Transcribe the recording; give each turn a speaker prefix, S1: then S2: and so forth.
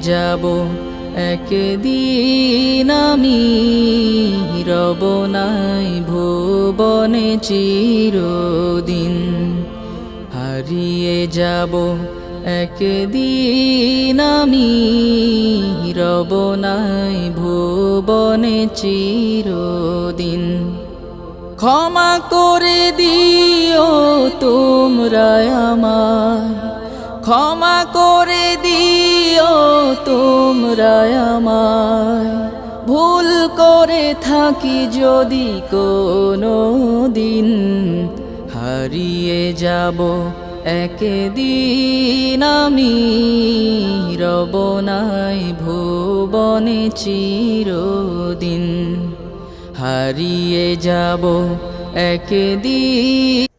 S1: যাব একদিন আমি, রব নাই ভুবনে চিরদিন। হারিয়ে যাব একদিন আমি, রব নাই ভুবনে চিরদিন। ক্ষমা করে দিও তোমরা আমায়, ক্ষমা করে দিও তোমরা আমায়, ভুল করে থাকি যদি কোনো দিন। হারিয়ে যাব একদিন আমি, রব নাই ভুবনে চিরদিন। হারিয়ে যাব একদিন।